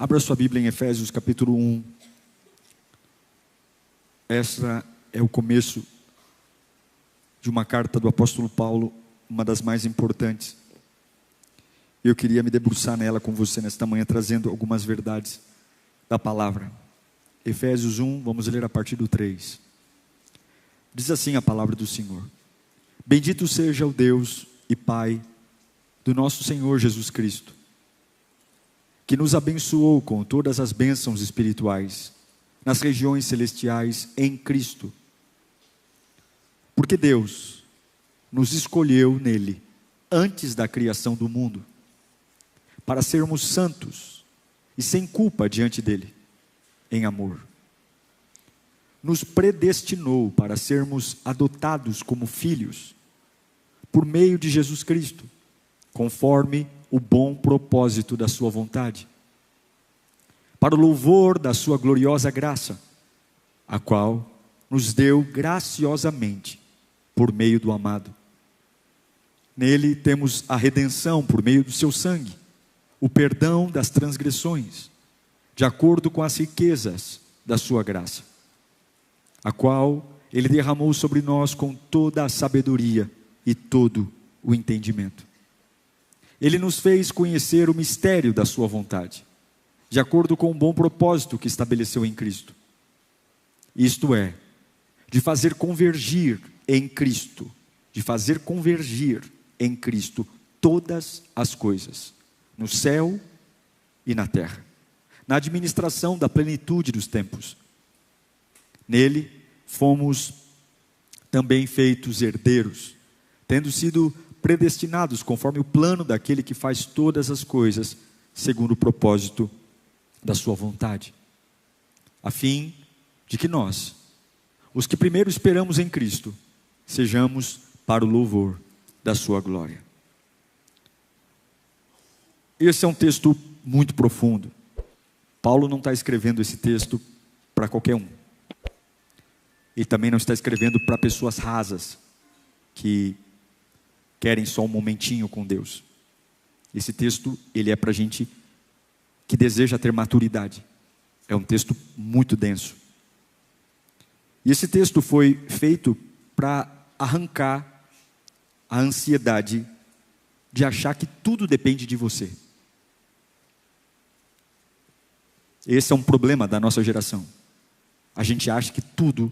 Abra sua Bíblia em Efésios capítulo 1. Essa é o começo de uma carta do apóstolo Paulo, uma das mais importantes. Eu queria me debruçar nela com você nesta manhã, trazendo algumas verdades da palavra. Efésios 1, vamos ler a partir do 3. Diz assim a palavra do Senhor: Bendito seja o Deus e Pai do nosso Senhor Jesus Cristo, que nos abençoou com todas as bênçãos espirituais nas regiões celestiais em Cristo. Porque Deus nos escolheu nele antes da criação do mundo, para sermos santos e sem culpa diante dele, em amor. Nos predestinou para sermos adotados como filhos, por meio de Jesus Cristo, conforme o bom propósito da sua vontade, para o louvor da sua gloriosa graça, a qual nos deu graciosamente por meio do amado. Nele temos a redenção por meio do seu sangue, o perdão das transgressões, de acordo com as riquezas da sua graça, a qual ele derramou sobre nós com toda a sabedoria e todo o entendimento. Ele nos fez conhecer o mistério da sua vontade, de acordo com o bom propósito que estabeleceu em Cristo. Isto é, de fazer convergir em Cristo todas as coisas, no céu e na terra, na administração da plenitude dos tempos. Nele fomos também feitos herdeiros, tendo sido predestinados conforme o plano daquele que faz todas as coisas segundo o propósito da sua vontade, a fim de que nós, os que primeiro esperamos em Cristo, sejamos para o louvor da sua glória. Esse é um texto muito profundo. Paulo não está escrevendo esse texto para qualquer um. Ele também não está escrevendo para pessoas rasas, que querem só um momentinho com Deus. Esse texto, ele é para gente que deseja ter maturidade. É um texto muito denso. E esse texto foi feito para arrancar a ansiedade de achar que tudo depende de você. Esse é um problema da nossa geração. A gente acha que tudo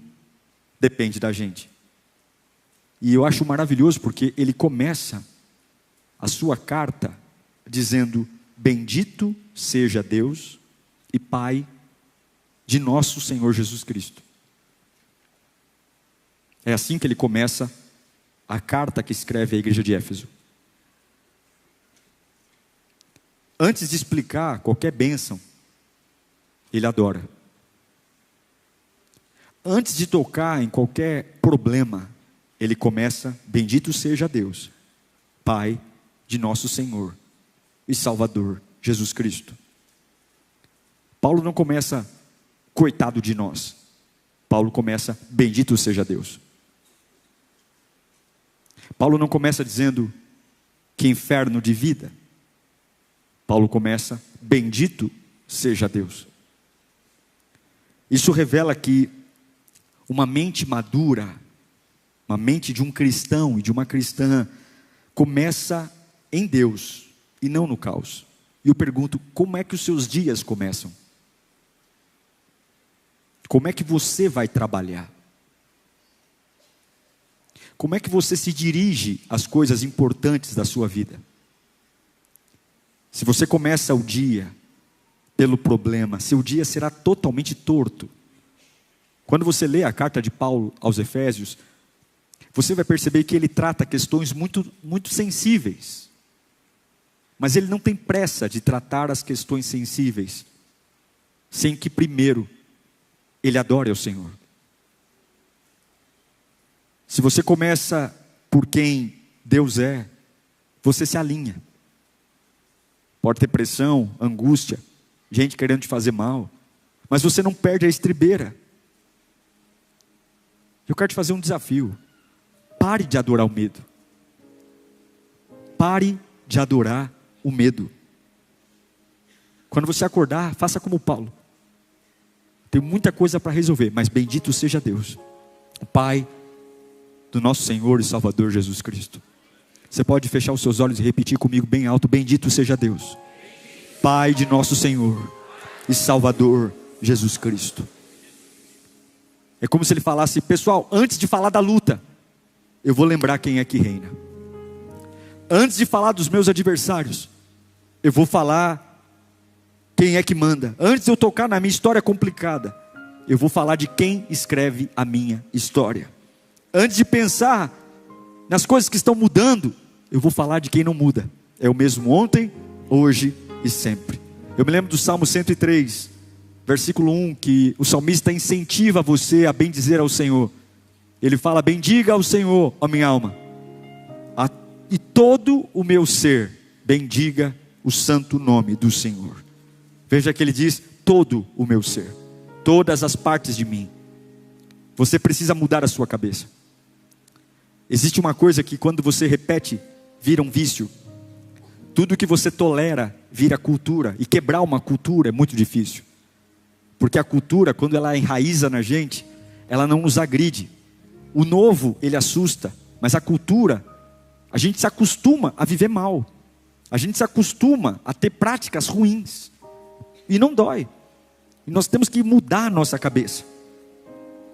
depende da gente. E eu acho maravilhoso porque ele começa a sua carta dizendo: Bendito seja Deus e Pai de nosso Senhor Jesus Cristo. É assim que ele começa a carta que escreve à igreja de Éfeso. Antes de explicar qualquer bênção, ele adora. Antes de tocar em qualquer problema, ele começa: Bendito seja Deus, Pai de nosso Senhor e Salvador Jesus Cristo. Paulo não começa: Coitado de nós. Paulo começa: Bendito seja Deus. Paulo não começa dizendo: Que inferno de vida. Paulo começa: Bendito seja Deus. Isso revela que uma mente madura, uma mente de um cristão e de uma cristã, começa em Deus e não no caos. E eu pergunto: como é que os seus dias começam? Como é que você vai trabalhar? Como é que você se dirige às coisas importantes da sua vida? Se você começa o dia pelo problema, seu dia será totalmente torto. Quando você lê a carta de Paulo aos Efésios, você vai perceber que ele trata questões muito sensíveis. Mas ele não tem pressa de tratar as questões sensíveis, sem que primeiro ele adore ao Senhor. Se você começa por quem Deus é, você se alinha. Pode ter pressão, angústia, gente querendo te fazer mal, mas você não perde a estribeira. Eu quero te fazer um desafio: pare de adorar o medo. Pare de adorar o medo. Quando você acordar, faça como Paulo. Tem muita coisa para resolver, mas bendito seja Deus, o Pai do nosso Senhor e Salvador Jesus Cristo. Você pode fechar os seus olhos e repetir comigo bem alto: bendito seja Deus, Pai de nosso Senhor e Salvador Jesus Cristo. É como se ele falasse: pessoal, antes de falar da luta, eu vou lembrar quem é que reina. Antes de falar dos meus adversários, eu vou falar quem é que manda. Antes de eu tocar na minha história complicada, eu vou falar de quem escreve a minha história. Antes de pensar nas coisas que estão mudando, eu vou falar de quem não muda. É o mesmo ontem, hoje e sempre. Eu me lembro do Salmo 103, versículo 1, que o salmista incentiva você a bendizer ao Senhor. Ele fala: bendiga ao Senhor, ó minha alma, e todo o meu ser bendiga o santo nome do Senhor. Veja que ele diz: todo o meu ser, todas as partes de mim. Você precisa mudar a sua cabeça. Existe uma coisa que quando você repete, vira um vício. Tudo que você tolera vira cultura, e quebrar uma cultura é muito difícil, porque a cultura, quando ela enraiza na gente, ela não nos agride. O novo, ele assusta, mas a cultura, a gente se acostuma a viver mal, a gente se acostuma a ter práticas ruins, e não dói. E nós temos que mudar a nossa cabeça.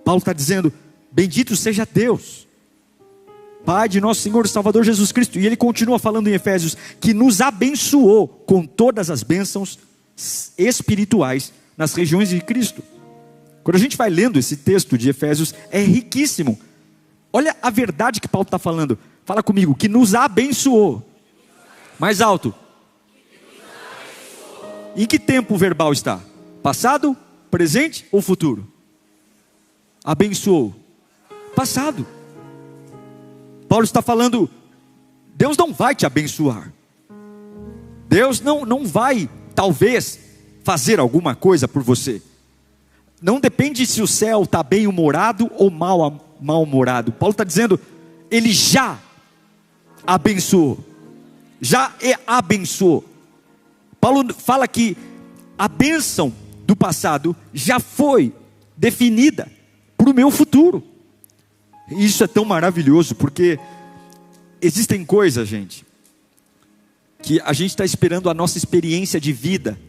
Paulo está dizendo: bendito seja Deus, Pai de nosso Senhor e Salvador Jesus Cristo. E ele continua falando em Efésios, que nos abençoou com todas as bênçãos espirituais nas regiões de Cristo. Quando a gente vai lendo esse texto de Efésios, é riquíssimo. Olha a verdade que Paulo está falando. Fala comigo: que nos abençoou. Mais alto. Em que tempo verbal está? Passado, presente ou futuro? Abençoou. Passado. Paulo está falando: Deus não vai te abençoar. Deus não vai, talvez, fazer alguma coisa por você. Não depende se o céu está bem-humorado ou mal-humorado. Paulo está dizendo: Ele já abençoou. Já abençoou. Paulo fala que a bênção do passado já foi definida para o meu futuro. E isso é tão maravilhoso, porque existem coisas, gente, que a gente está esperando a nossa experiência de vida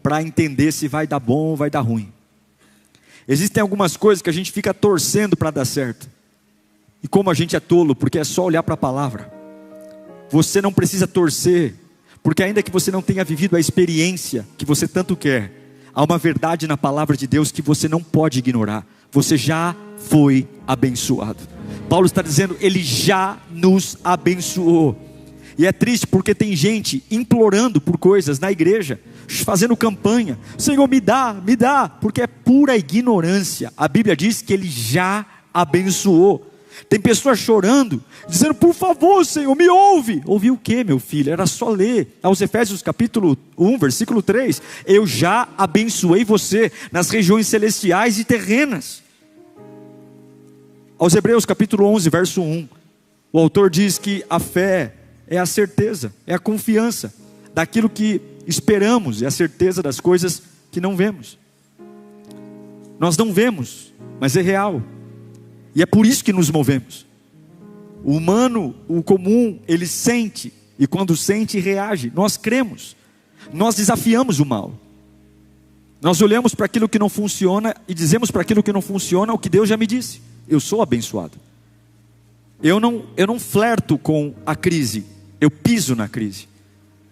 para entender se vai dar bom ou vai dar ruim. Existem algumas coisas que a gente fica torcendo para dar certo. E como a gente é tolo, porque é só olhar para a palavra. Você não precisa torcer, porque ainda que você não tenha vivido a experiência que você tanto quer, há uma verdade na palavra de Deus que você não pode ignorar. Você já foi abençoado. Paulo está dizendo: Ele já nos abençoou. E é triste porque tem gente implorando por coisas na igreja, fazendo campanha: Senhor, me dá, porque é pura ignorância. A Bíblia diz que Ele já abençoou. Tem pessoas chorando, dizendo: por favor, Senhor, me ouve. Ouvi o que, meu filho? Era só ler aos Efésios capítulo 1, versículo 3. Eu já abençoei você nas regiões celestiais e terrenas. Aos Hebreus capítulo 11, verso 1, o autor diz que a fé é a certeza, é a confiança daquilo que esperamos, é a certeza das coisas que não vemos. Nós não vemos, mas é real. E é por isso que nos movemos. O humano, o comum, ele sente, e quando sente, reage. Nós cremos, nós desafiamos o mal. Nós olhamos para aquilo que não funciona e dizemos para aquilo que não funciona o que Deus já me disse: eu sou abençoado. Eu não flerto com a crise, eu piso na crise.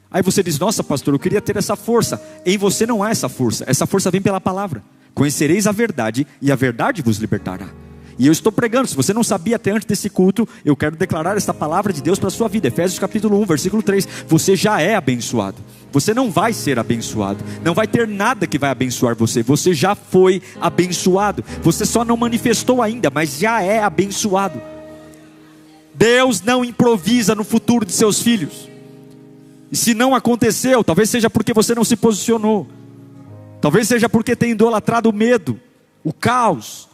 Aí você diz: nossa pastor, eu queria ter essa força. Em você não há essa força vem pela palavra. Conhecereis a verdade e a verdade vos libertará. E eu estou pregando, se você não sabia até antes desse culto, eu quero declarar esta palavra de Deus para a sua vida. Efésios capítulo 1, versículo 3. Você já é abençoado. Você não vai ser abençoado. Não vai ter nada que vai abençoar você. Você já foi abençoado. Você só não manifestou ainda, mas já é abençoado. Deus não improvisa no futuro de seus filhos. E se não aconteceu, talvez seja porque você não se posicionou. Talvez seja porque tem idolatrado o medo, o caos.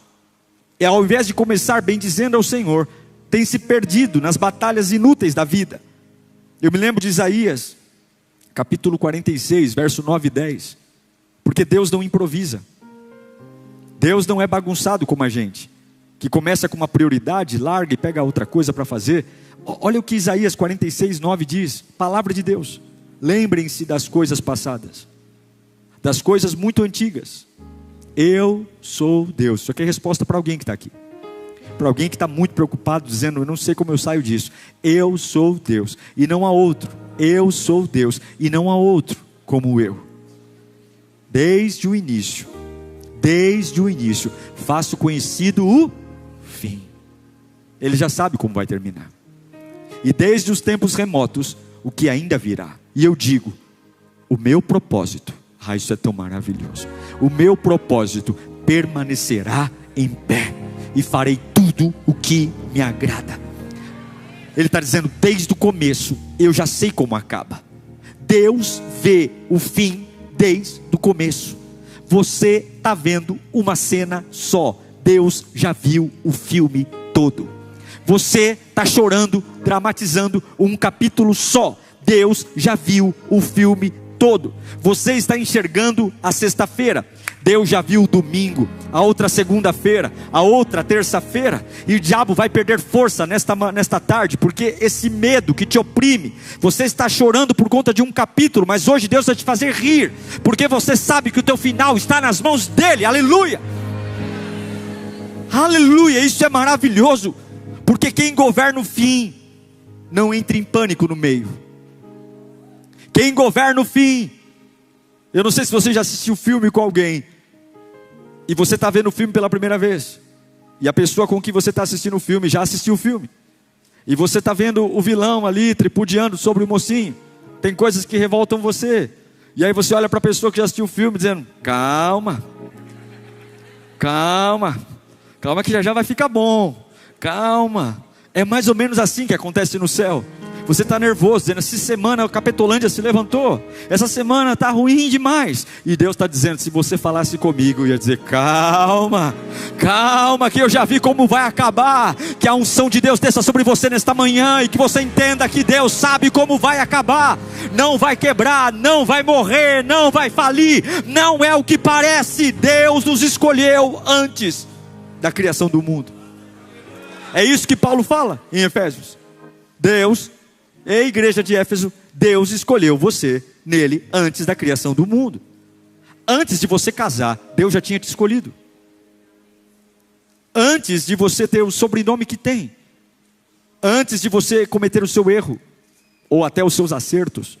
E ao invés de começar bendizendo ao Senhor, tem se perdido nas batalhas inúteis da vida. Eu me lembro de Isaías, capítulo 46, verso 9 e 10. Porque Deus não improvisa. Deus não é bagunçado como a gente, que começa com uma prioridade, larga e pega outra coisa para fazer. Olha o que Isaías 46, 9 diz, palavra de Deus. Lembrem-se das coisas passadas, das coisas muito antigas. Eu sou Deus. Isso aqui é resposta para alguém que está aqui. Para alguém que está muito preocupado, dizendo, eu não sei como eu saio disso. Eu sou Deus e não há outro. Eu sou Deus e não há outro como eu. Desde o início, faço conhecido o fim. Ele já sabe como vai terminar. E desde os tempos remotos, o que ainda virá. E eu digo, o meu propósito, isso é tão maravilhoso. O meu propósito permanecerá em pé. E farei tudo o que me agrada. Ele está dizendo, desde o começo, eu já sei como acaba. Deus vê o fim desde o começo. Você está vendo uma cena só. Deus já viu o filme todo. Você está chorando, dramatizando um capítulo só. Deus já viu o filme todo. Você está enxergando a sexta-feira. Deus já viu o domingo, a outra segunda-feira, a outra terça-feira. E o diabo vai perder força nesta tarde, porque esse medo que te oprime, você está chorando por conta de um capítulo, mas hoje Deus vai te fazer rir, porque você sabe que o teu final está nas mãos dele. Aleluia, aleluia, isso é maravilhoso. Porque quem governa o fim, não entra em pânico no meio. Quem governa o fim, eu não sei se você já assistiu filme com alguém, e você está vendo o filme pela primeira vez, e a pessoa com quem você está assistindo o filme já assistiu o filme, e você está vendo o vilão ali tripudiando sobre o mocinho. Tem coisas que revoltam você, e aí você olha para a pessoa que já assistiu o filme dizendo, calma, calma, calma que já vai ficar bom, calma. É mais ou menos assim que acontece no céu. Você está nervoso, dizendo, essa semana a Capetolândia se levantou, essa semana está ruim demais, e Deus está dizendo, se você falasse comigo, eu ia dizer, calma, calma, que eu já vi como vai acabar, que a unção de Deus desça sobre você nesta manhã, e que você entenda que Deus sabe como vai acabar, não vai quebrar, não vai morrer, não vai falir, não é o que parece. Deus nos escolheu antes da criação do mundo. É isso que Paulo fala em Efésios. Deus, igreja de Éfeso, Deus escolheu você nele antes da criação do mundo. Antes de você casar, Deus já tinha te escolhido. Antes de você ter o sobrenome que tem, antes de você cometer o seu erro, ou até os seus acertos,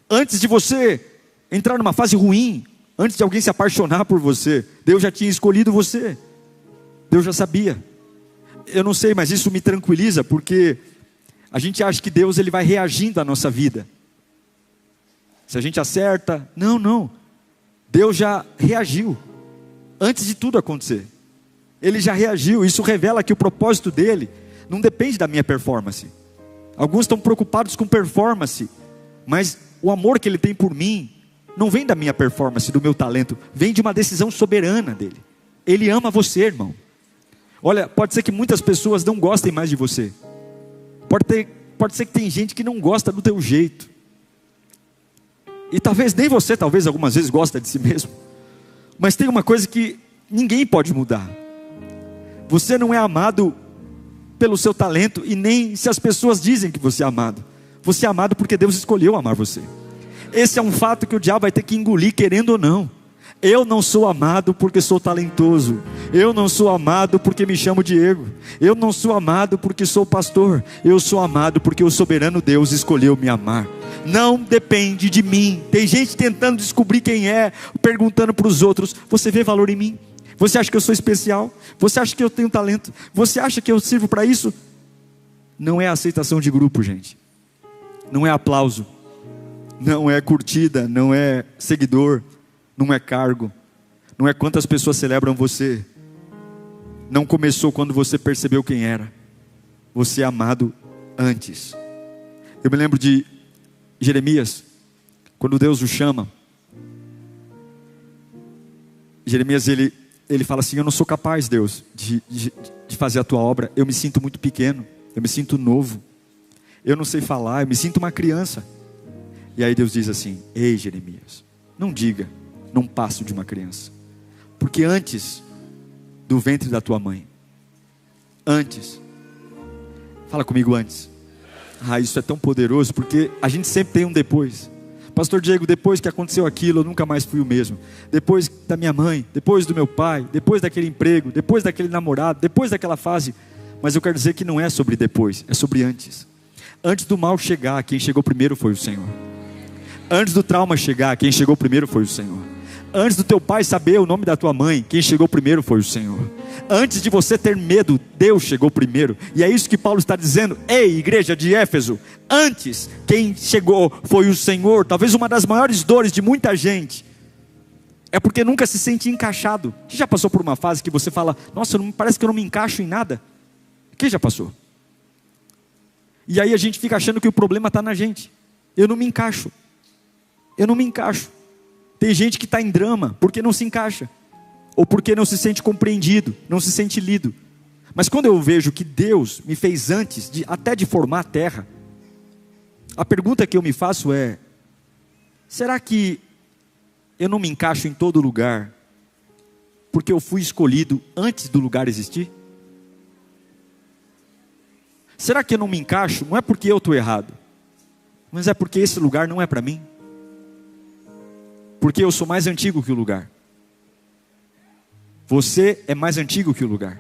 antes de você entrar numa fase ruim, antes de alguém se apaixonar por você, Deus já tinha escolhido você. Deus já sabia. Eu não sei, mas isso me tranquiliza, porque a gente acha que Deus ele vai reagindo à nossa vida. Se a gente acerta, não. Deus já reagiu antes de tudo acontecer. Ele já reagiu. Isso revela que o propósito dele não depende da minha performance. Alguns estão preocupados com performance, mas o amor que ele tem por mim não vem da minha performance, do meu talento, vem de uma decisão soberana dele. Ele ama você, irmão. Olha, pode ser que muitas pessoas não gostem mais de você. Pode ser que tem gente que não gosta do teu jeito. E talvez nem você, talvez algumas vezes gosta de si mesmo. Mas tem uma coisa que ninguém pode mudar. Você não é amado pelo seu talento, e nem se as pessoas dizem que você é amado. Você é amado porque Deus escolheu amar você. Esse é um fato que o diabo vai ter que engolir, querendo ou não. Eu não sou amado porque sou talentoso. Eu não sou amado porque me chamo Diego. Eu não sou amado porque sou pastor. Eu sou amado porque o soberano Deus escolheu me amar. Não depende de mim. Tem gente tentando descobrir quem é, perguntando para os outros, você vê valor em mim? Você acha que eu sou especial? Você acha que eu tenho talento? Você acha que eu sirvo para isso? Não é aceitação de grupo, gente. Não é aplauso. Não é curtida, não é seguidor. Não é cargo, não é quantas pessoas celebram você. Não começou quando você percebeu quem era. Você é amado antes. Eu me lembro de Jeremias, quando Deus o chama. Jeremias ele fala assim, eu não sou capaz, Deus, de fazer a tua obra. Eu me sinto muito pequeno, eu me sinto novo. Eu não sei falar, eu me sinto uma criança. E aí Deus diz assim: ei Jeremias, não diga, não passo de uma criança, porque antes do ventre da tua mãe, fala comigo, antes. Isso é tão poderoso, porque a gente sempre tem um depois. Pastor Diego, depois que aconteceu aquilo, eu nunca mais fui o mesmo. Depois da minha mãe, depois do meu pai, depois daquele emprego, depois daquele namorado, depois daquela fase. Mas eu quero dizer que não é sobre depois, é sobre antes. Antes do mal chegar, quem chegou primeiro foi o Senhor. Antes do trauma chegar, quem chegou primeiro foi o Senhor. Antes do teu pai saber o nome da tua mãe, quem chegou primeiro foi o Senhor. Antes de você ter medo, Deus chegou primeiro. E é isso que Paulo está dizendo: ei, igreja de Éfeso, antes quem chegou foi o Senhor. Talvez uma das maiores dores de muita gente é porque nunca se sente encaixado. Você já passou por uma fase que você fala: nossa, parece que eu não me encaixo em nada? Quem já passou? E aí a gente fica achando que o problema está na gente. Eu não me encaixo. Tem gente que está em drama porque não se encaixa, ou porque não se sente compreendido, não se sente lido. Mas quando eu vejo que Deus me fez antes até de formar a terra, a pergunta que eu me faço é: será que eu não me encaixo em todo lugar porque eu fui escolhido antes do lugar existir? Será que eu não me encaixo, não é porque eu estou errado, mas é porque esse lugar não é para mim? Porque eu sou mais antigo que o lugar. Você é mais antigo que o lugar.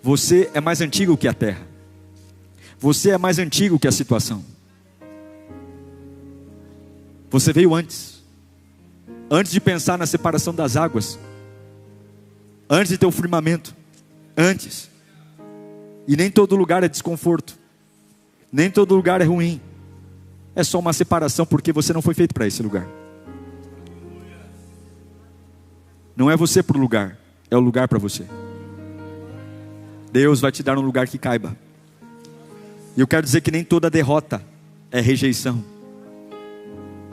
Você é mais antigo que a terra. Você é mais antigo que a situação. Você veio antes. Antes de pensar na separação das águas. Antes de ter o firmamento. Antes. E nem todo lugar é desconforto. Nem todo lugar é ruim. É só uma separação porque você não foi feito para esse lugar. Não é você para o lugar, é o lugar para você. Deus vai te dar um lugar que caiba. E eu quero dizer que nem toda derrota é rejeição.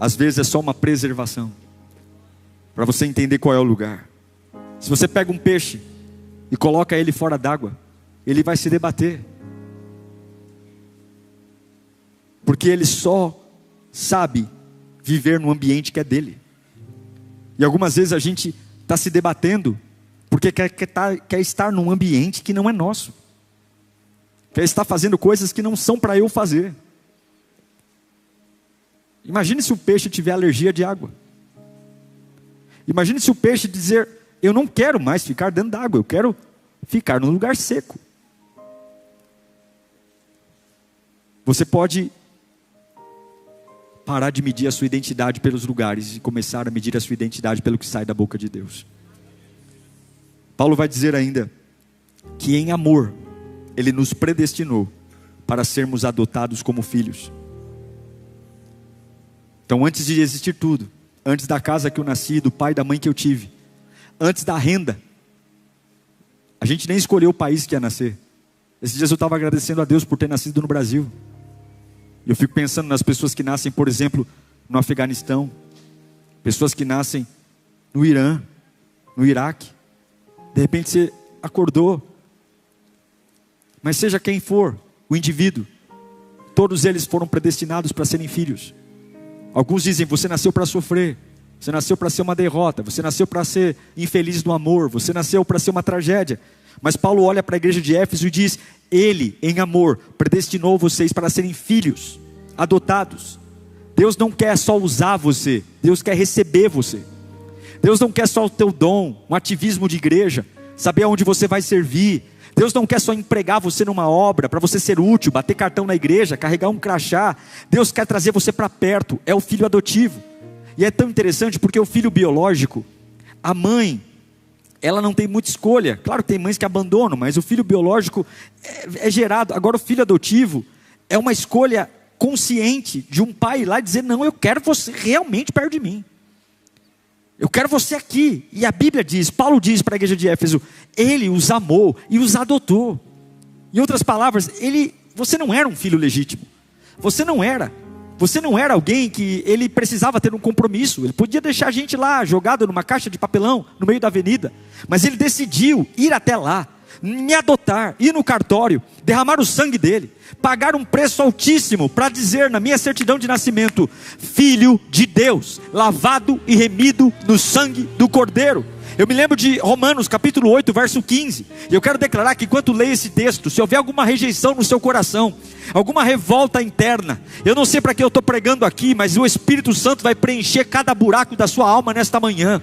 Às vezes é só uma preservação, para você entender qual é o lugar. Se você pega um peixe e coloca ele fora d'água, ele vai se debater, porque ele só sabe viver no ambiente que é dele. E algumas vezes a gente está se debatendo porque quer estar num ambiente que não é nosso, quer estar fazendo coisas que não são para eu fazer. Imagine se o peixe tiver alergia de água. Imagine se o peixe dizer: eu não quero mais ficar dentro d'água, eu quero ficar num lugar seco. Você pode parar de medir a sua identidade pelos lugares e começar a medir a sua identidade pelo que sai da boca de Deus. Paulo vai dizer ainda que em amor Ele nos predestinou para sermos adotados como filhos. Então, antes de existir tudo, antes da casa que eu nasci, do pai e da mãe que eu tive, antes da renda, a gente nem escolheu o país que ia nascer. Esses dias eu estava agradecendo a Deus por ter nascido no Brasil. Eu fico pensando nas pessoas que nascem, por exemplo, no Afeganistão, pessoas que nascem no Irã, no Iraque. De repente você acordou, mas seja quem for o indivíduo, todos eles foram predestinados para serem filhos. Alguns dizem: você nasceu para sofrer, você nasceu para ser uma derrota, você nasceu para ser infeliz no amor, você nasceu para ser uma tragédia. Mas Paulo olha para a igreja de Éfeso e diz: Ele, em amor, predestinou vocês para serem filhos, adotados. Deus não quer só usar você, Deus quer receber você. Deus não quer só o teu dom, um ativismo de igreja, saber aonde você vai servir. Deus não quer só empregar você numa obra, para você ser útil, bater cartão na igreja, carregar um crachá. Deus quer trazer você para perto, é o filho adotivo. E é tão interessante porque o filho biológico, a mãe, ela não tem muita escolha. Claro que tem mães que abandonam, mas o filho biológico é gerado. Agora o filho adotivo é uma escolha consciente de um pai ir lá e dizer: não, eu quero você realmente perto de mim. Eu quero você aqui. E a Bíblia diz, Paulo diz para a igreja de Éfeso: Ele os amou e os adotou. Em outras palavras, você não era um filho legítimo. Você não era alguém que ele precisava ter um compromisso. Ele podia deixar a gente lá, jogado numa caixa de papelão, no meio da avenida. Mas ele decidiu ir até lá, me adotar, ir no cartório, derramar o sangue dele, pagar um preço altíssimo para dizer na minha certidão de nascimento: filho de Deus, lavado e remido no sangue do Cordeiro. Eu me lembro de Romanos capítulo 8, verso 15, e eu quero declarar que enquanto leio esse texto, se houver alguma rejeição no seu coração, alguma revolta interna, eu não sei para que eu estou pregando aqui, mas o Espírito Santo vai preencher cada buraco da sua alma nesta manhã,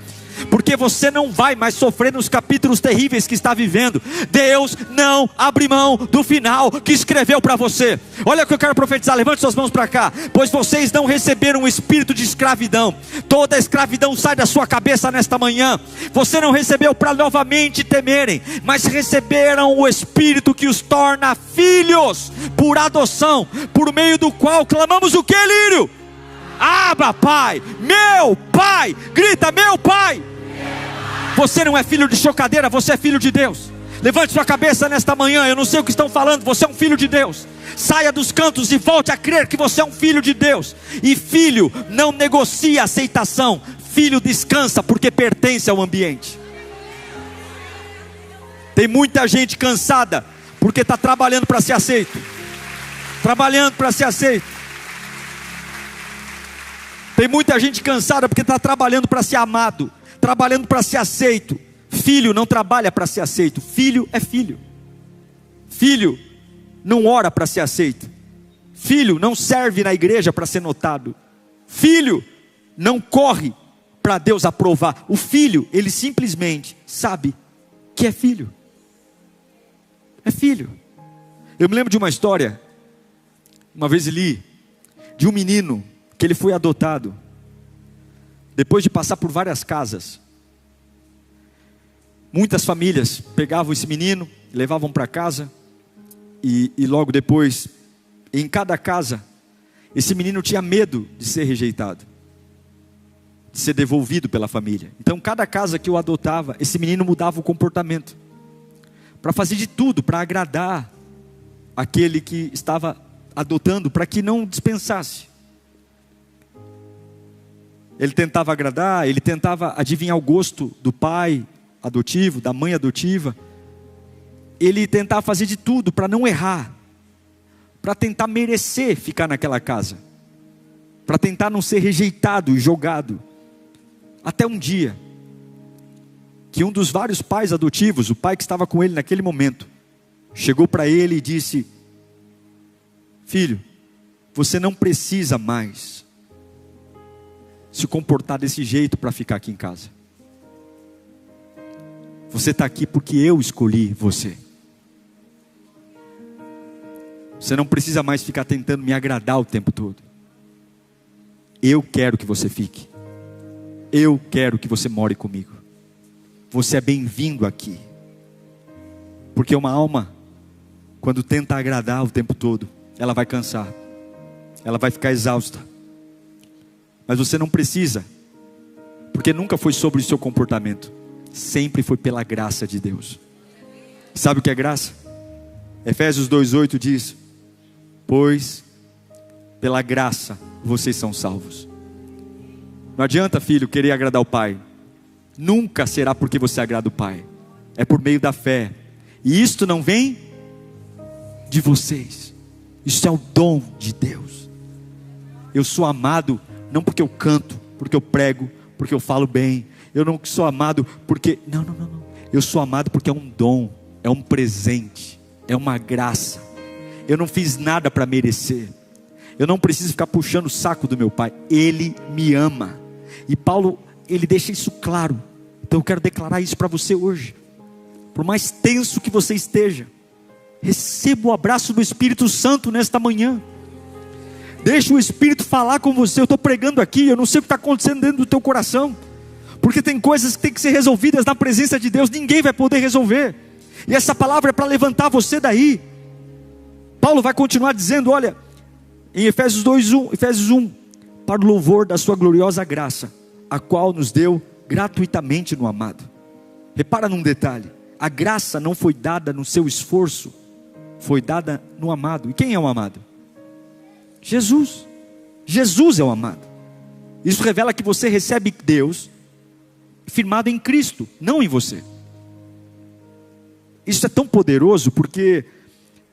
porque você não vai mais sofrer nos capítulos terríveis que está vivendo. Deus não abre mão do final que escreveu para você. Olha o que eu quero profetizar, levante suas mãos para cá. Pois vocês não receberam um espírito de escravidão, toda a escravidão sai da sua cabeça nesta manhã. Você não recebeu para novamente temerem, mas receberam o Espírito que os torna filhos, por adoção, por meio do qual clamamos o que, Lírio? Abba, Pai, meu Pai, grita, meu Pai. Você não é filho de chocadeira, você é filho de Deus. Levante sua cabeça nesta manhã, eu não sei o que estão falando, você é um filho de Deus. Saia dos cantos e volte a crer que você é um filho de Deus. E filho não negocia aceitação, filho descansa porque pertence ao ambiente. Tem muita gente cansada porque está trabalhando para ser aceito. Trabalhando para ser aceito. Tem muita gente cansada porque está trabalhando para ser amado, trabalhando para ser aceito. Filho não trabalha para ser aceito, filho é filho. Filho não ora para ser aceito. Filho não serve na igreja para ser notado. Filho não corre para Deus aprovar. O filho, ele simplesmente sabe que é filho. É filho. Eu me lembro de uma história, uma vez li, de um menino que ele foi adotado, depois de passar por várias casas. Muitas famílias pegavam esse menino, levavam para casa, e logo depois, em cada casa, esse menino tinha medo de ser rejeitado, de ser devolvido pela família. Então cada casa que o adotava, esse menino mudava o comportamento, para fazer de tudo, para agradar aquele que estava adotando, para que não dispensasse. Ele tentava agradar, ele tentava adivinhar o gosto do pai adotivo, da mãe adotiva. Ele tentava fazer de tudo para não errar, para tentar merecer ficar naquela casa, para tentar não ser rejeitado e jogado. Até um dia, que um dos vários pais adotivos, o pai que estava com ele naquele momento, chegou para ele e disse: filho, você não precisa mais se comportar desse jeito para ficar aqui em casa. Você está aqui porque eu escolhi você. Você não precisa mais ficar tentando me agradar o tempo todo. Eu quero que você fique. Eu quero que você more comigo. Você é bem-vindo aqui. Porque uma alma, quando tenta agradar o tempo todo, ela vai cansar, ela vai ficar exausta. Mas você não precisa, porque nunca foi sobre o seu comportamento, sempre foi pela graça de Deus. Sabe o que é graça? Efésios 2:8 diz: pois pela graça vocês são salvos. Não adianta, filho, querer agradar o pai. Nunca será porque você agrada o pai. É por meio da fé. E isto não vem de vocês. Isso é o dom de Deus. Eu sou amado não porque eu canto, porque eu prego, porque eu falo bem. Eu não sou amado porque... Não. Eu sou amado porque é um dom, é um presente, é uma graça. Eu não fiz nada para merecer. Eu não preciso ficar puxando o saco do meu pai. Ele me ama. E Paulo, ele deixa isso claro. Então eu quero declarar isso para você hoje. Por mais tenso que você esteja, receba o abraço do Espírito Santo nesta manhã. Deixa o Espírito falar com você. Eu estou pregando aqui, eu não sei o que está acontecendo dentro do teu coração, porque tem coisas que tem que ser resolvidas na presença de Deus. Ninguém vai poder resolver. E essa palavra é para levantar você daí. Paulo vai continuar dizendo, olha, em Efésios 1, para o louvor da sua gloriosa graça, a qual nos deu gratuitamente no amado. Repara num detalhe: a graça não foi dada no seu esforço, foi dada no amado. E quem é o amado? Jesus. Jesus é o amado. Isso revela que você recebe Deus firmado em Cristo, não em você. isso é tão poderoso porque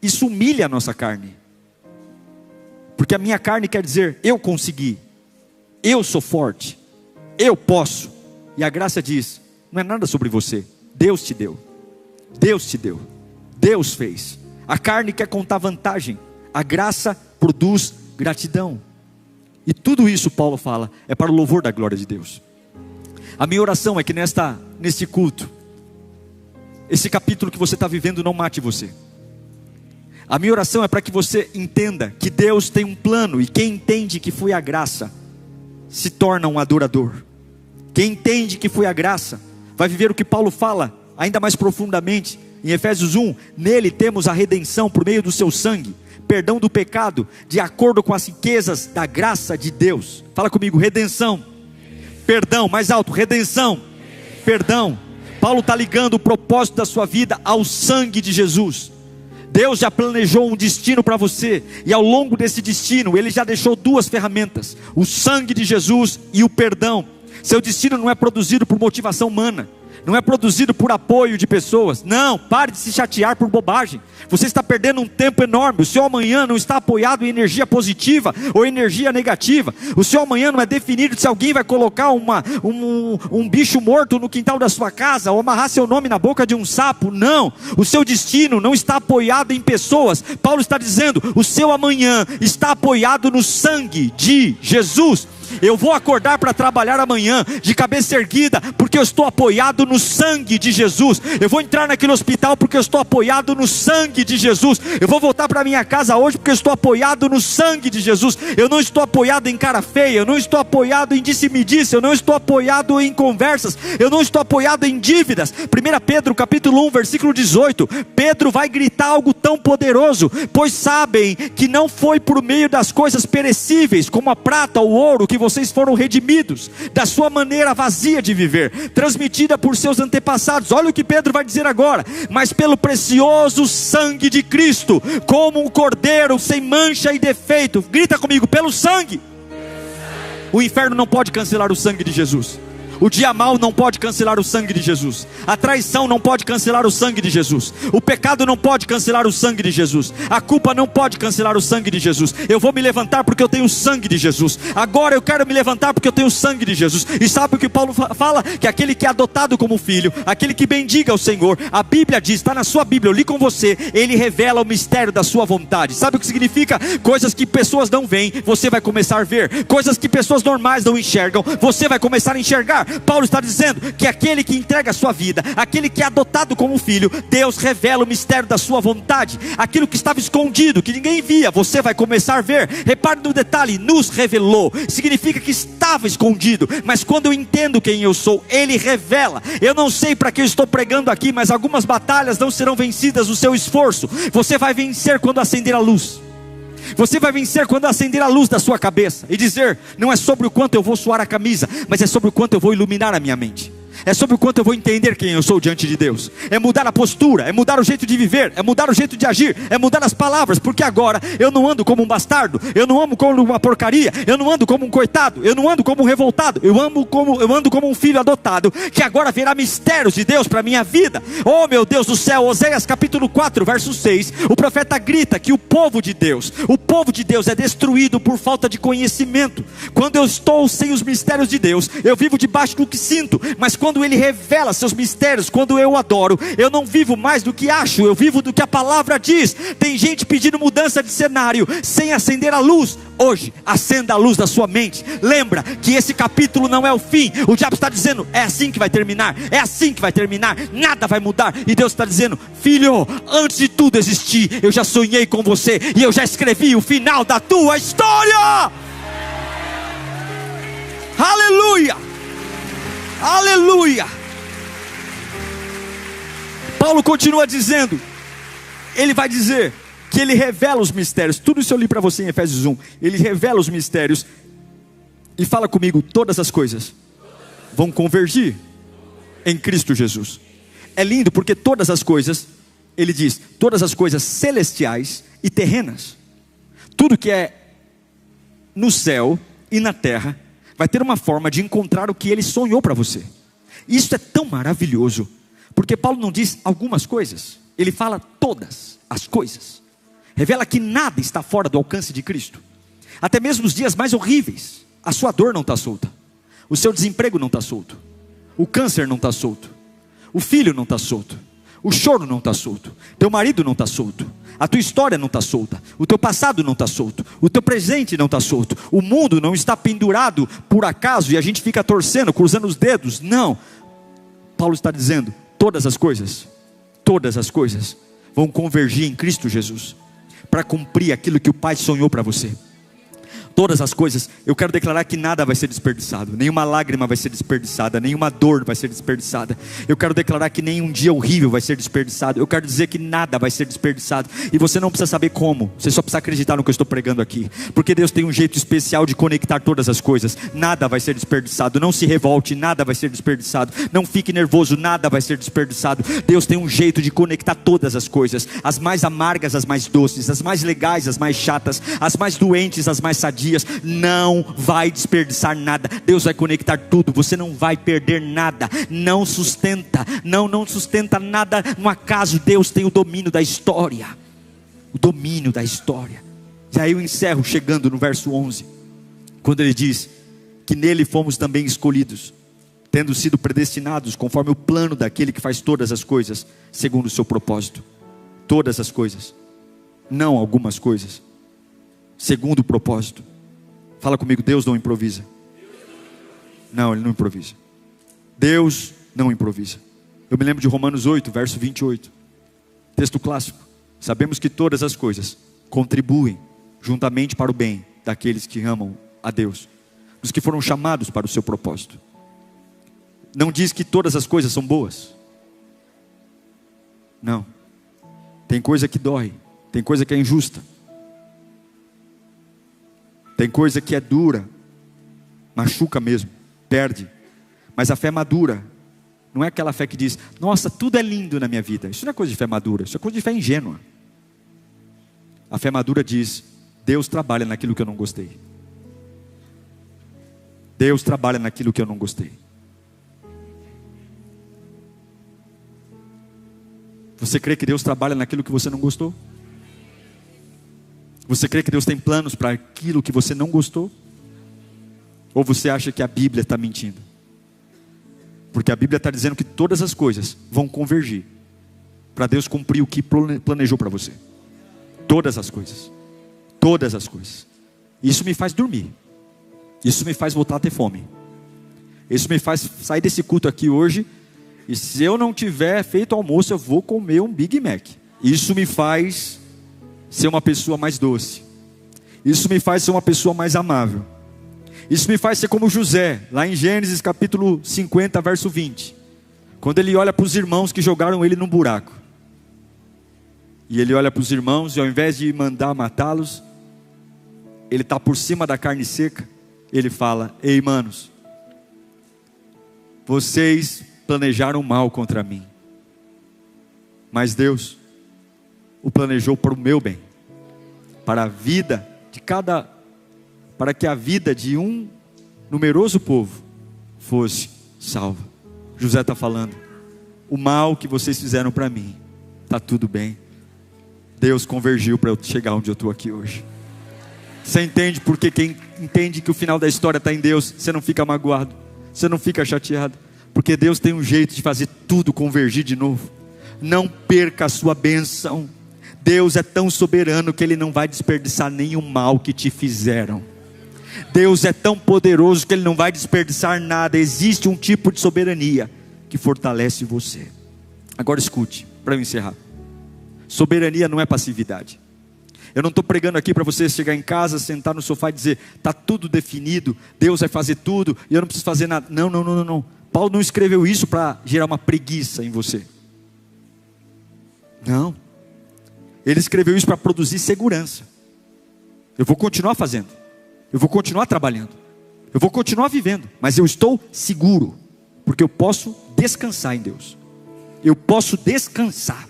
isso humilha a nossa carne. Porque a minha carne quer dizer, eu consegui, eu sou forte, eu posso. E a graça diz, não é nada sobre você, Deus te deu, Deus te deu, Deus fez. A carne quer contar vantagem, a graça produz gratidão. E tudo isso, Paulo fala, é para o louvor da glória de Deus. A minha oração é que neste culto, esse capítulo que você está vivendo não mate você. A minha oração é para que você entenda que Deus tem um plano, e quem entende que foi a graça, se torna um adorador. Quem entende que foi a graça, vai viver o que Paulo fala, ainda mais profundamente, em Efésios 1, nele temos a redenção por meio do seu sangue, perdão do pecado, de acordo com as riquezas da graça de Deus. Fala comigo, redenção, perdão, mais alto, redenção, perdão. Paulo está ligando o propósito da sua vida ao sangue de Jesus. Deus já planejou um destino para você, e ao longo desse destino, Ele já deixou duas ferramentas, o sangue de Jesus e o perdão. Seu destino não é produzido por motivação humana, não é produzido por apoio de pessoas. Não, pare de se chatear por bobagem. Você está perdendo um tempo enorme. O seu amanhã não está apoiado em energia positiva ou energia negativa. O seu amanhã não é definido se alguém vai colocar um bicho morto no quintal da sua casa, ou amarrar seu nome na boca de um sapo. Não, o seu destino não está apoiado em pessoas. Paulo está dizendo, o seu amanhã está apoiado no sangue de Jesus. Eu vou acordar para trabalhar amanhã de cabeça erguida, porque eu estou apoiado no sangue de Jesus. Eu vou entrar naquele hospital porque eu estou apoiado no sangue de Jesus. Eu vou voltar para minha casa hoje porque eu estou apoiado no sangue de Jesus. Eu não estou apoiado em cara feia, eu não estou apoiado em disse-me-disse, eu não estou apoiado em conversas, eu não estou apoiado em dívidas. 1 Pedro capítulo 1 versículo 18, Pedro vai gritar algo tão poderoso: pois sabem que não foi por meio das coisas perecíveis, como a prata ou o ouro, que vocês foram redimidos da sua maneira vazia de viver, transmitida por seus antepassados. Olha o que Pedro vai dizer agora: mas pelo precioso sangue de Cristo, como um cordeiro sem mancha e defeito. Grita comigo, pelo sangue. O inferno não pode cancelar o sangue de Jesus. O dia mau não pode cancelar o sangue de Jesus. A traição não pode cancelar o sangue de Jesus. O pecado não pode cancelar o sangue de Jesus. A culpa não pode cancelar o sangue de Jesus. Eu vou me levantar porque eu tenho o sangue de Jesus. Agora eu quero me levantar porque eu tenho o sangue de Jesus. E sabe o que Paulo fala? Que aquele que é adotado como filho, aquele que bendiga o Senhor, a Bíblia diz, está na sua Bíblia, eu li com você, ele revela o mistério da sua vontade. Sabe o que significa? Coisas que pessoas não veem, você vai começar a ver. Coisas que pessoas normais não enxergam, você vai começar a enxergar. Paulo está dizendo que aquele que entrega a sua vida, aquele que é adotado como filho, Deus revela o mistério da sua vontade. Aquilo que estava escondido, que ninguém via, você vai começar a ver. Repare no detalhe, nos revelou, significa que estava escondido, mas quando eu entendo quem eu sou, Ele revela. Eu não sei para que eu estou pregando aqui, mas algumas batalhas não serão vencidas no seu esforço. Você vai vencer quando acender a luz. Você vai vencer quando acender a luz da sua cabeça e dizer, não é sobre o quanto eu vou suar a camisa, mas é sobre o quanto eu vou iluminar a minha mente. É sobre o quanto eu vou entender quem eu sou diante de Deus. É mudar a postura, é mudar o jeito de viver, é mudar o jeito de agir, é mudar as palavras. Porque agora eu não ando como um bastardo, eu não ando como uma porcaria, eu não ando como um coitado, eu não ando como um revoltado, eu ando como um filho adotado, que agora verá mistérios de Deus para a minha vida. Oh meu Deus do céu, Oséias capítulo 4 verso 6, o profeta grita que o povo de Deus é destruído por falta de conhecimento. Quando eu estou sem os mistérios de Deus, eu vivo debaixo do que sinto. Mas quando Ele revela seus mistérios, quando eu adoro, eu não vivo mais do que acho, eu vivo do que a palavra diz. Tem gente pedindo mudança de cenário sem acender a luz. Hoje, acenda a luz da sua mente. Lembra que esse capítulo não é o fim. O diabo está dizendo, é assim que vai terminar, é assim que vai terminar, nada vai mudar. E Deus está dizendo, filho, antes de tudo existir, eu já sonhei com você, e eu já escrevi o final da tua história. Aleluia, aleluia. Paulo continua dizendo, ele vai dizer que ele revela os mistérios. Tudo isso eu li para você em Efésios 1. Ele revela os mistérios. E fala comigo, todas as coisas vão convergir em Cristo Jesus. É lindo porque todas as coisas, ele diz, todas as coisas celestiais e terrenas, tudo que é no céu e na terra, vai ter uma forma de encontrar o que Ele sonhou para você. Isso é tão maravilhoso, porque Paulo não diz algumas coisas, ele fala todas as coisas. Revela que nada está fora do alcance de Cristo. Até mesmo os dias mais horríveis, a sua dor não está solta, o seu desemprego não está solto, o câncer não está solto, o filho não está solto, o choro não está solto, teu marido não está solto, a tua história não está solta, o teu passado não está solto, o teu presente não está solto, o mundo não está pendurado por acaso e a gente fica torcendo, cruzando os dedos. Não, Paulo está dizendo, todas as coisas vão convergir em Cristo Jesus, para cumprir aquilo que o Pai sonhou para você. Todas as coisas, eu quero declarar que nada vai ser desperdiçado, nenhuma lágrima vai ser desperdiçada, nenhuma dor vai ser desperdiçada. Eu quero declarar que nenhum dia horrível vai ser desperdiçado. Eu quero dizer que nada vai ser desperdiçado. E você não precisa saber como, você só precisa acreditar no que eu estou pregando aqui, porque Deus tem um jeito especial de conectar todas as coisas. Nada vai ser desperdiçado, não se revolte, nada vai ser desperdiçado. Não fique nervoso, nada vai ser desperdiçado. Deus tem um jeito de conectar todas as coisas, as mais amargas, as mais doces, as mais legais, as mais chatas, as mais doentes, as mais sadias. Não vai desperdiçar nada. Deus vai conectar tudo, você não vai perder nada. Não sustenta nada no acaso. Deus tem o domínio da história, o domínio da história. E aí eu encerro chegando no verso 11, quando ele diz que nele fomos também escolhidos, tendo sido predestinados conforme o plano daquele que faz todas as coisas segundo o seu propósito. Todas as coisas, não algumas coisas, segundo o propósito. Fala comigo, Deus não improvisa. Não, Ele não improvisa. Deus não improvisa. Eu me lembro de Romanos 8, verso 28. Texto clássico. Sabemos que todas as coisas contribuem juntamente para o bem daqueles que amam a Deus, dos que foram chamados para o seu propósito. Não diz que todas as coisas são boas. Não. Tem coisa que dói, tem coisa que é injusta, tem coisa que é dura, machuca mesmo, perde. Mas a fé madura não é aquela fé que diz, nossa, tudo é lindo na minha vida. Isso não é coisa de fé madura, isso é coisa de fé ingênua. A fé madura diz, Deus trabalha naquilo que eu não gostei. Deus trabalha naquilo que eu não gostei. Você crê que Deus trabalha naquilo que você não gostou? Você crê que Deus tem planos para aquilo que você não gostou? Ou você acha que a Bíblia está mentindo? Porque a Bíblia está dizendo que todas as coisas vão convergir para Deus cumprir o que planejou para você. Todas as coisas. Todas as coisas. Isso me faz dormir. Isso me faz voltar a ter fome. Isso me faz sair desse culto aqui hoje, e se eu não tiver feito almoço, eu vou comer um Big Mac. Isso me faz ser uma pessoa mais doce. Isso me faz ser uma pessoa mais amável. Isso me faz ser como José, lá em Gênesis capítulo 50, verso 20. Quando ele olha para os irmãos que jogaram ele num buraco. E ele olha para os irmãos e ao invés de mandar matá-los, ele está por cima da carne seca. Ele fala, ei manos, vocês planejaram mal contra mim, mas Deus o planejou para o meu bem, para a vida de cada, para que a vida de um numeroso povo fosse salva. José está falando, o mal que vocês fizeram para mim, está tudo bem, Deus convergiu para eu chegar onde eu estou aqui hoje. Você entende? Porque quem entende que o final da história está em Deus, você não fica magoado, você não fica chateado, porque Deus tem um jeito de fazer tudo convergir de novo. Não perca a sua bênção. Deus é tão soberano que Ele não vai desperdiçar nenhum mal que te fizeram. Deus é tão poderoso que Ele não vai desperdiçar nada. Existe um tipo de soberania que fortalece você. Agora escute, para eu encerrar. Soberania não é passividade. Eu não estou pregando aqui para você chegar em casa, sentar no sofá e dizer, está tudo definido, Deus vai fazer tudo e eu não preciso fazer nada. Não. Paulo não escreveu isso para gerar uma preguiça em você. Não. Ele escreveu isso para produzir segurança. Eu vou continuar fazendo, eu vou continuar trabalhando, eu vou continuar vivendo, mas eu estou seguro, porque eu posso descansar em Deus. Eu posso descansar.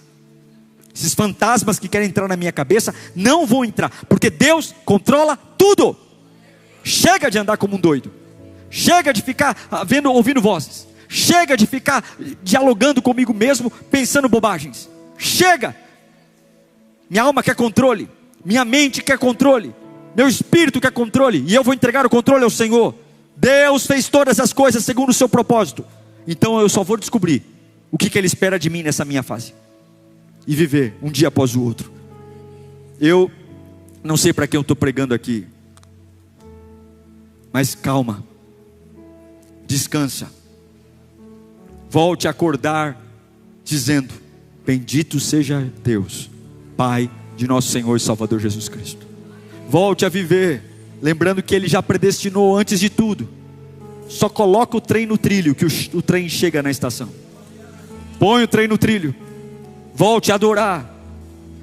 Esses fantasmas que querem entrar na minha cabeça não vão entrar, porque Deus controla tudo. Chega de andar como um doido. Chega de ficar ouvindo vozes. Chega de ficar dialogando comigo mesmo, pensando bobagens. chega. Minha alma quer controle, minha mente quer controle, meu espírito quer controle, e eu vou entregar o controle ao Senhor. Deus fez todas as coisas segundo o seu propósito, então eu só vou descobrir o que Ele espera de mim nessa minha fase, e viver um dia após o outro. Eu não sei para quem eu estou pregando aqui, mas calma, descansa, volte a acordar dizendo: bendito seja Deus, Pai de nosso Senhor e Salvador Jesus Cristo. Volte a viver lembrando que Ele já predestinou antes de tudo. Só coloca o trem no trilho, que o trem chega na estação. Põe o trem no trilho. Volte a adorar.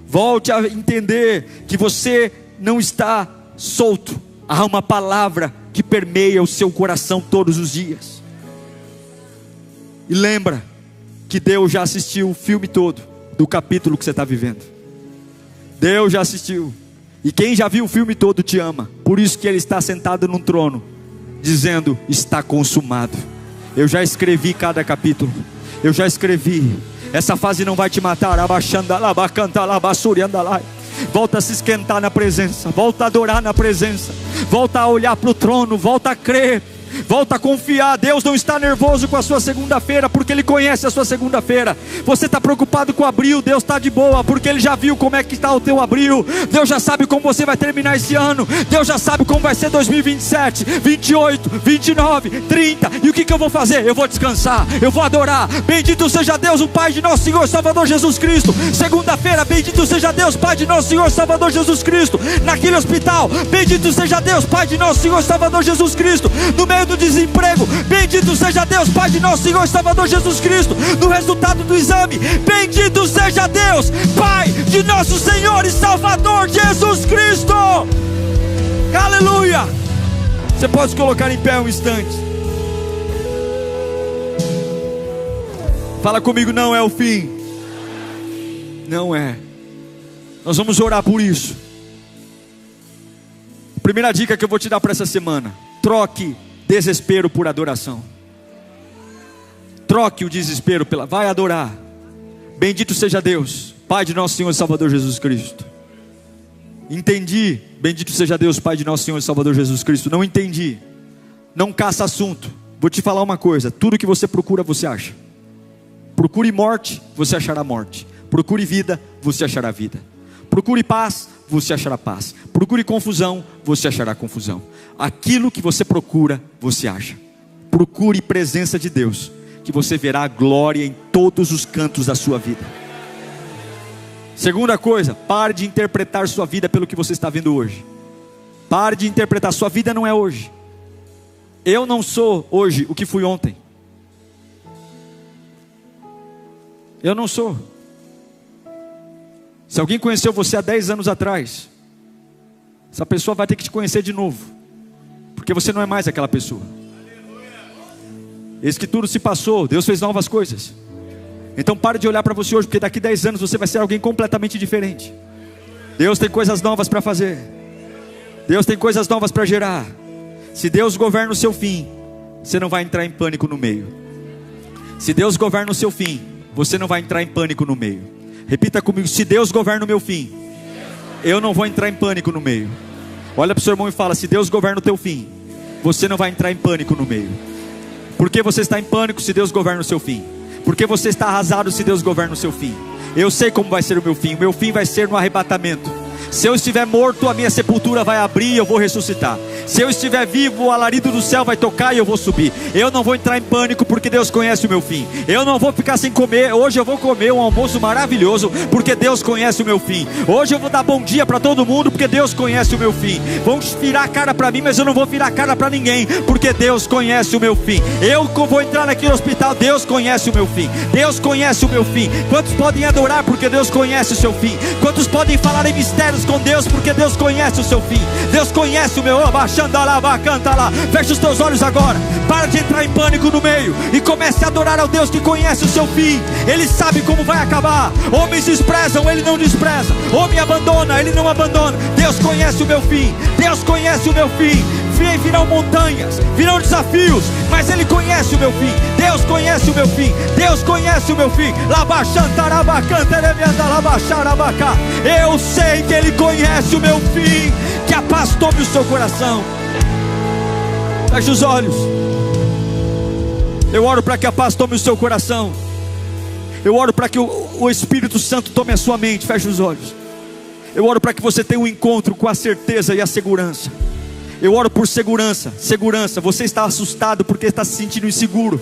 Volte a entender que você não está solto. Há uma palavra que permeia o seu coração todos os dias. E lembra que Deus já assistiu o filme todo do capítulo que você está vivendo. Deus já assistiu. E quem já viu o filme todo te ama. Por isso que Ele está sentado num trono, dizendo: está consumado. Eu já escrevi cada capítulo. Eu já escrevi. Essa fase não vai te matar. Volta a se esquentar na presença. Volta a adorar na presença. Volta a olhar para o trono. Volta a crer. Volta a confiar. Deus não está nervoso com a sua segunda-feira, porque Ele conhece a sua segunda-feira. Você está preocupado com o abril, Deus está de boa, porque Ele já viu como é que está o teu abril. Deus já sabe como você vai terminar esse ano. Deus já sabe como vai ser 2027, 28, 29, 30. E o que eu vou fazer? Eu vou descansar, eu vou adorar. Bendito seja Deus, o Pai de nosso Senhor Salvador Jesus Cristo. Segunda-feira, bendito seja Deus, Pai de nosso Senhor Salvador Jesus Cristo. Naquele hospital, bendito seja Deus, Pai de nosso Senhor Salvador Jesus Cristo. No meio do desemprego, bendito seja Deus, Pai de nosso Senhor Salvador Jesus Cristo. No resultado do exame, bendito seja Deus, Pai de nosso Senhor e Salvador Jesus Cristo. Aleluia. Você pode se colocar em pé um instante. Fala comigo: não é o fim. Não é. Nós vamos orar por isso. Primeira dica que eu vou te dar para essa semana: troque desespero por adoração. Troque o desespero pela... Vai adorar. Bendito seja Deus, Pai de nosso Senhor e Salvador Jesus Cristo. Entendi. Bendito seja Deus, Pai de nosso Senhor e Salvador Jesus Cristo. Não entendi. Não caça assunto. Vou te falar uma coisa: tudo que você procura, você acha. Procure morte, você achará morte. Procure vida, você achará vida. Procure paz, você achará paz. Procure confusão, você achará confusão. Aquilo que você procura, você acha. Procure presença de Deus, que você verá a glória em todos os cantos da sua vida. Segunda coisa: pare de interpretar sua vida pelo que você está vendo hoje. Pare de interpretar. Sua vida não é hoje. Eu não sou hoje o que fui ontem. Eu não sou. Se alguém conheceu você há 10 anos atrás, essa pessoa vai ter que te conhecer de novo, porque você não é mais aquela pessoa. Eis que tudo se passou, Deus fez novas coisas. Então pare de olhar para você hoje, porque daqui 10 anos você vai ser alguém completamente diferente. Deus tem coisas novas para fazer. Deus tem coisas novas para gerar. Se Deus governa o seu fim, você não vai entrar em pânico no meio. Se Deus governa o seu fim, você não vai entrar em pânico no meio. Repita comigo: se Deus governa o meu fim, eu não vou entrar em pânico no meio. Olha para o seu irmão e fala: se Deus governa o teu fim, você não vai entrar em pânico no meio. Por que você está em pânico se Deus governa o seu fim? Por que você está arrasado se Deus governa o seu fim? Eu sei como vai ser o meu fim. O meu fim vai ser no arrebatamento. Se eu estiver morto, a minha sepultura vai abrir e eu vou ressuscitar. Se eu estiver vivo, o alarido do céu vai tocar e eu vou subir. Eu não vou entrar em pânico, porque Deus conhece o meu fim. Eu não vou ficar sem comer. Hoje eu vou comer um almoço maravilhoso, porque Deus conhece o meu fim. Hoje eu vou dar bom dia para todo mundo, porque Deus conhece o meu fim. Vão virar a cara para mim, mas eu não vou virar a cara para ninguém, porque Deus conhece o meu fim. Eu vou entrar naquele hospital, Deus conhece o meu fim. Deus conhece o meu fim. Quantos podem adorar porque Deus conhece o seu fim? Quantos podem falar em mistérios com Deus porque Deus conhece o seu fim? Deus conhece o meu... Fecha os teus olhos agora. Para de entrar em pânico no meio e comece a adorar ao Deus que conhece o seu fim. Ele sabe como vai acabar. Homens desprezam, Ele não despreza. Homem abandona, Ele não abandona. Deus conhece o meu fim. Deus conhece o meu fim. confiei, virão montanhas, virão desafios, mas Ele conhece o meu fim. Deus conhece o meu fim. Deus conhece o meu fim. Eu sei que Ele conhece o meu fim. Que a paz tome o seu coração. Feche os olhos. Eu oro para que a paz tome o seu coração. Eu oro para que o Espírito Santo tome a sua mente. Feche os olhos. Eu oro para que você tenha um encontro com a certeza e a segurança. Eu oro por segurança. Segurança. Você está assustado porque está se sentindo inseguro.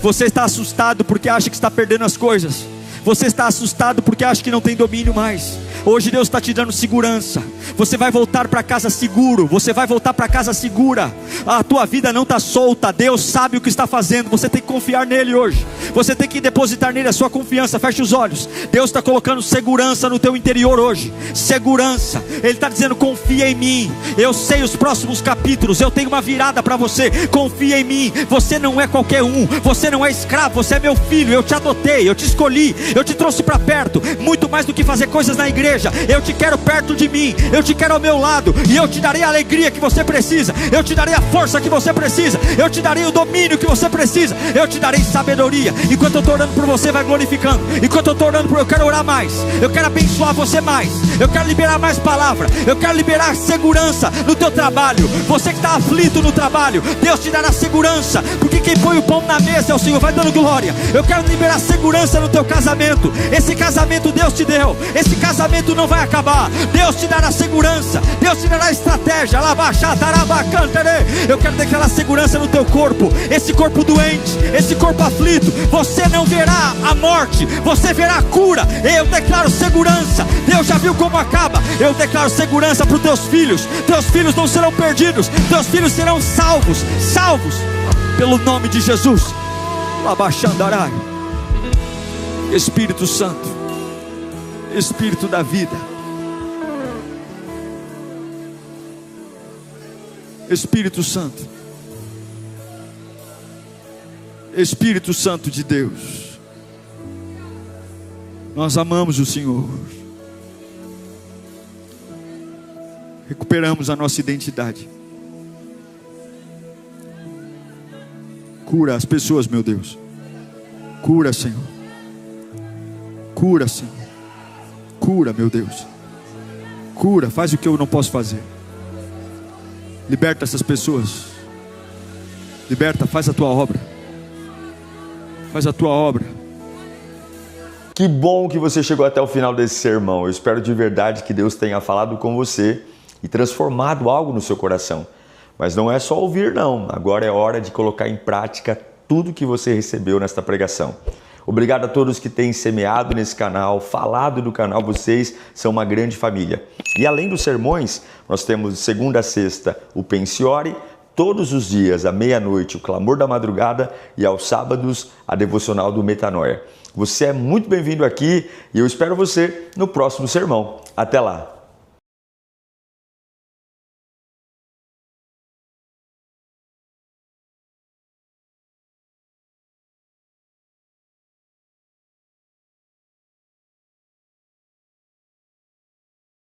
Você está assustado porque acha que está perdendo as coisas. Você está assustado porque acha que não tem domínio mais. Hoje Deus está te dando segurança. Você vai voltar para casa seguro. Você vai voltar para casa segura. A tua vida não está solta. Deus sabe o que está fazendo. Você tem que confiar nele hoje. Você tem que depositar nele a sua confiança. Feche os olhos. Deus está colocando segurança no teu interior hoje. Segurança. Ele está dizendo: confia em mim. Eu sei os próximos capítulos. Eu tenho uma virada para você. Confia em mim. Você não é qualquer um. Você não é escravo. Você é meu filho. Eu te adotei. Eu te escolhi. Eu te trouxe para perto. Muito mais do que fazer coisas na igreja. Eu te quero perto de mim. Eu te quero ao meu lado. E eu te darei a alegria que você precisa. Eu te darei a força que você precisa. Eu te darei o domínio que você precisa. Eu te darei sabedoria. Enquanto eu estou orando por você, vai glorificando. Enquanto eu estou orando por, eu quero orar mais. Eu quero abençoar você mais. Eu quero liberar mais palavra. Eu quero liberar segurança no teu trabalho. Você que está aflito no trabalho, Deus te dará segurança. Porque quem põe o pão na mesa é o Senhor. Vai dando glória. Eu quero liberar segurança no teu casamento. Esse casamento Deus te deu. Esse casamento não vai acabar. Deus te dará segurança. Deus te dará estratégia. Eu quero declarar segurança no teu corpo. Esse corpo doente, esse corpo aflito, você não verá a morte, você verá a cura. Eu declaro segurança. Deus já viu como acaba. Eu declaro segurança para os teus filhos. Teus filhos não serão perdidos. Teus filhos serão salvos. Salvos pelo nome de Jesus. Espírito Santo, Espírito da vida, Espírito Santo, Espírito Santo de Deus, nós amamos o Senhor. Recuperamos a nossa identidade. Cura as pessoas, meu Deus. Cura, Senhor. Cura, Senhor. Cura, meu Deus. Cura, faz o que eu não posso fazer. Liberta essas pessoas. Liberta, faz a tua obra. Faz a tua obra. Que bom que você chegou até o final desse sermão. Eu espero de verdade que Deus tenha falado com você e transformado algo no seu coração. Mas não é só ouvir não. Agora é hora de colocar em prática tudo que você recebeu nesta pregação. Obrigado a todos que têm semeado nesse canal, falado do canal, vocês são uma grande família. E além dos sermões, nós temos de segunda a sexta o Pensiore, todos os dias à meia-noite o Clamor da Madrugada e aos sábados a Devocional do Metanoia. Você é muito bem-vindo aqui e eu espero você no próximo sermão. Até lá!